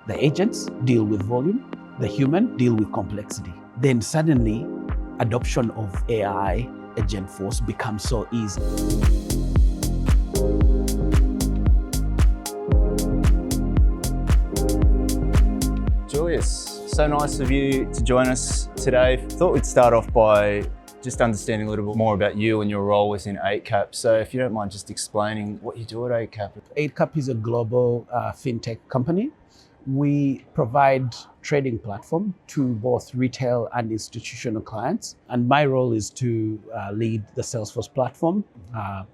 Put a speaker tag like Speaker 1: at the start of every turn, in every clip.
Speaker 1: The agents deal with volume, the human deal with complexity. Then suddenly, adoption of AI, Agentforce becomes so easy.
Speaker 2: Julius, so nice of you to join us today. Thought we'd start off by just understanding a little bit more about you and your role within Eightcap. So if you don't mind just explaining what you do at Eightcap.
Speaker 1: Eightcap is a global fintech company. We provide trading platform to both retail and institutional clients. And my role is to lead the Salesforce platform.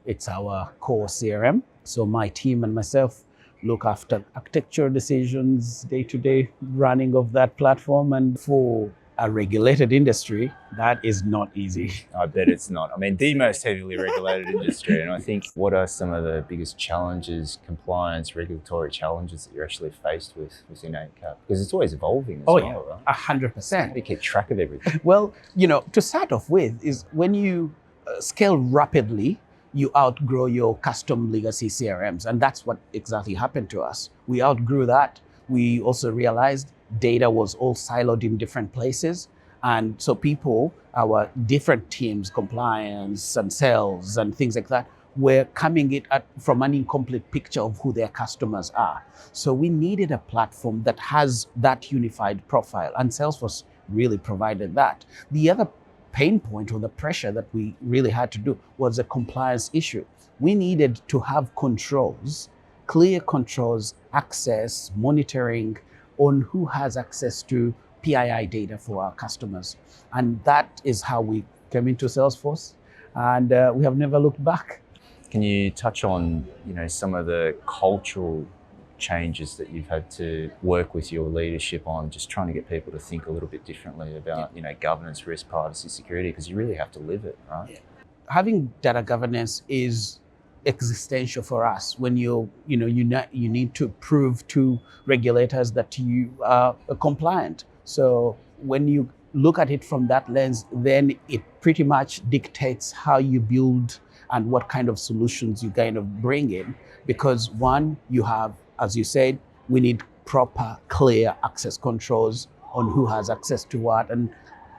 Speaker 1: It's our core CRM. So my team and myself look after architecture decisions, day-to-day running of that platform. And for a regulated industry, that is not easy.
Speaker 2: I bet it's not. I mean, the most heavily regulated industry. And I think, what are some of the biggest challenges, compliance, regulatory challenges that you're actually faced with within Eightcap? Because it's always evolving as well, right?
Speaker 1: 100%.
Speaker 2: You keep track of everything.
Speaker 1: Well, to start off with is when you scale rapidly, you outgrow your custom legacy CRMs. And that's what exactly happened to us. We outgrew that. We also realized data was all siloed in different places. And so our different teams, compliance and sales and things like that, were coming from an incomplete picture of who their customers are. So we needed a platform that has that unified profile, and Salesforce really provided that. The other pain point or the pressure that we really had to do was a compliance issue. We needed to have controls, clear controls, access, monitoring on who has access to PII data for our customers. And that is how we came into Salesforce, and we have never looked back.
Speaker 2: Can you touch on, some of the cultural changes that you've had to work with your leadership on, just trying to get people to think a little bit differently about, governance, risk, privacy, security, because you really have to live it, right?
Speaker 1: Yeah. Having data governance is existential for us when you need to prove to regulators that you are compliant. So when you look at it from that lens, then it pretty much dictates how you build and what kind of solutions you kind of bring in. Because one, you have, as you said, we need proper, clear access controls on who has access to what, and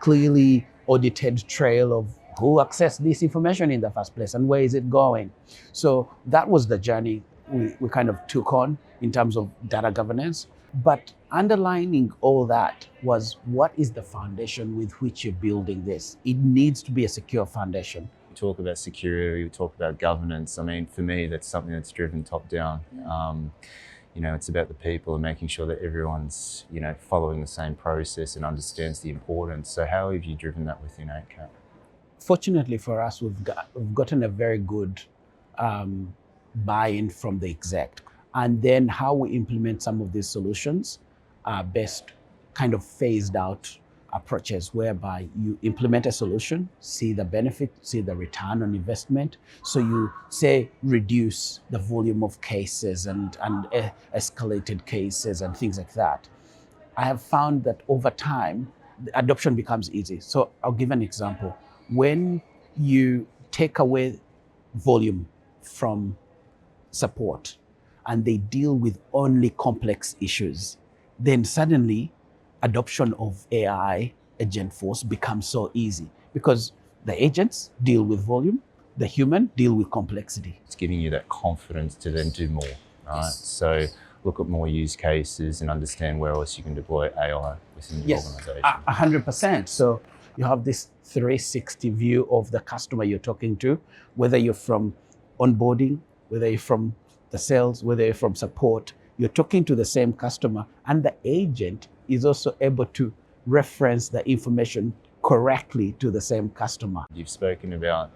Speaker 1: clearly audited trail of who accessed this information in the first place and where is it going. So that was the journey we kind of took on in terms of data governance. But underlining all that was, what is the foundation with which you're building this? It needs to be a secure foundation.
Speaker 2: We talk about security, we talk about governance. I mean, for me, that's something that's driven top down. It's about the people and making sure that everyone's, following the same process and understands the importance. So how have you driven that within Eightcap?
Speaker 1: Fortunately for us, we've gotten a very good buy-in from the exec. And then how we implement some of these solutions are best kind of phased out approaches, whereby you implement a solution, see the benefit, see the return on investment. So you say reduce the volume of cases and escalated cases and things like that. I have found that over time, the adoption becomes easy. So I'll give an example. When you take away volume from support and they deal with only complex issues, then suddenly adoption of AI, Agentforce, becomes so easy because the agents deal with volume, the human deal with complexity.
Speaker 2: It's giving you that confidence to then do more, right?
Speaker 1: Yes.
Speaker 2: So look at more use cases and understand where else you can deploy AI within the organization.
Speaker 1: 100%. So you have this 360 view of the customer you're talking to, whether you're from onboarding, whether you're from the sales, whether you're from support, you're talking to the same customer, and the agent is also able to reference the information correctly to the same customer.
Speaker 2: You've spoken about,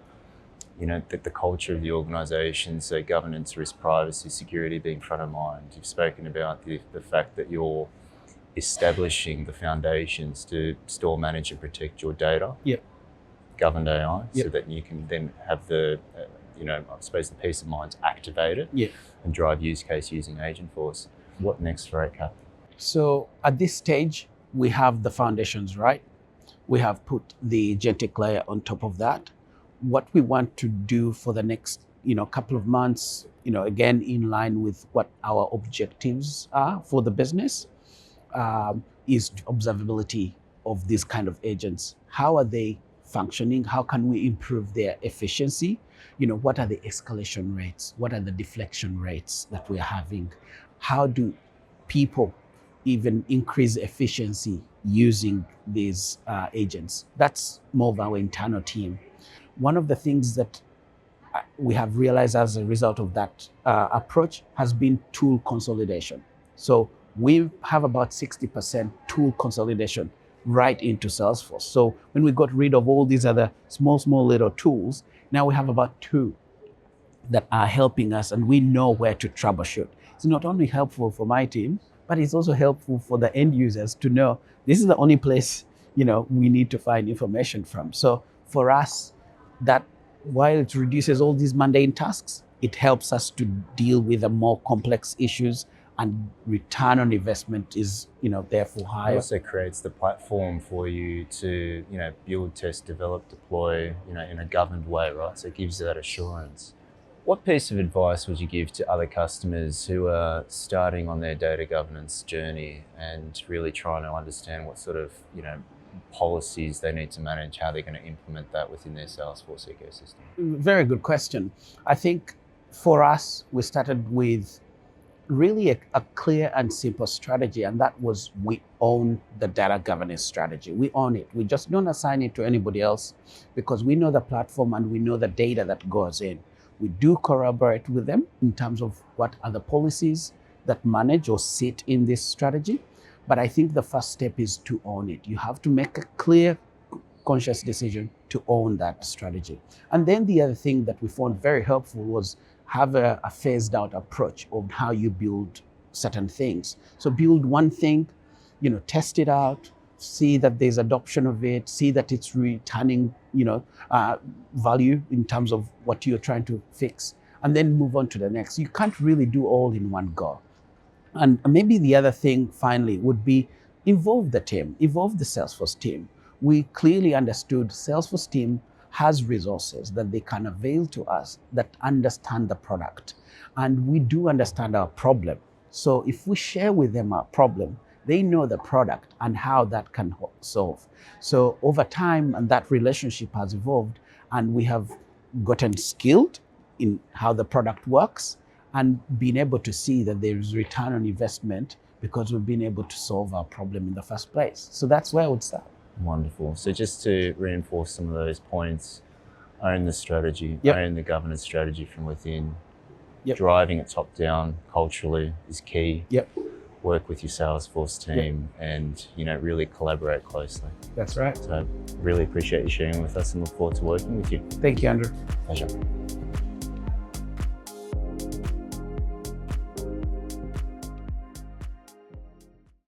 Speaker 2: the culture of the organization, so governance, risk, privacy, security being front of mind. You've spoken about the fact that you're establishing the foundations to store, manage, and protect your data.
Speaker 1: Yep.
Speaker 2: Governed AI, so that you can then have the, I suppose the peace of mind's activated and drive use case using Agentforce. What next for Eightcap?
Speaker 1: So at this stage, we have the foundations, right? We have put the agentic layer on top of that. What we want to do for the next couple of months, again, in line with what our objectives are for the business, is observability of these kind of agents. How are they functioning? How can we improve their efficiency? What are the escalation rates? What are the deflection rates that we're having? How do people even increase efficiency using these agents? That's more of our internal team. One of the things that we have realized as a result of that approach has been tool consolidation. So we have about 60% tool consolidation right into Salesforce. So when we got rid of all these other small little tools, now we have about 2 that are helping us, and we know where to troubleshoot. It's not only helpful for my team, but it's also helpful for the end users to know this is the only place we need to find information from. So for us, that while it reduces all these mundane tasks, it helps us to deal with the more complex issues, and return on investment is therefore
Speaker 2: It
Speaker 1: higher.
Speaker 2: also creates the platform for you to build, test, develop, deploy in a governed way, right? So it gives you that assurance. What piece of advice would you give to other customers who are starting on their data governance journey and really trying to understand what sort of policies they need to manage, how they're going to implement that within their Salesforce ecosystem?
Speaker 1: Very good question. I think for us, we started with really a clear and simple strategy, and that was we own the data governance strategy. We own it. We just don't assign it to anybody else, because we know the platform and we know the data that goes in. We do collaborate with them in terms of what are the policies that manage or sit in this strategy. But I think the first step is to own it. You have to make a clear, conscious decision to own that strategy. And then the other thing that we found very helpful was have a phased out approach of how you build certain things. So build one thing, test it out, see that there's adoption of it, see that it's returning, value in terms of what you're trying to fix, and then move on to the next. You can't really do all in one go. And maybe the other thing finally would be involve the team, involve the Salesforce team. We clearly understood Salesforce team has resources that they can avail to us that understand the product. And we do understand our problem. So if we share with them our problem, they know the product and how that can solve. So over time, and that relationship has evolved, and we have gotten skilled in how the product works and been able to see that there is return on investment because we've been able to solve our problem in the first place. So that's where I would start.
Speaker 2: Wonderful. So just to reinforce some of those points, own the strategy,
Speaker 1: Yep.
Speaker 2: own the governance strategy from within.
Speaker 1: Yep.
Speaker 2: Driving it top down culturally is key.
Speaker 1: Yep.
Speaker 2: Work with your Salesforce team and really collaborate closely.
Speaker 1: That's right.
Speaker 2: So really appreciate you sharing with us and look forward to working with you.
Speaker 1: Thank you, Andrew.
Speaker 2: Pleasure.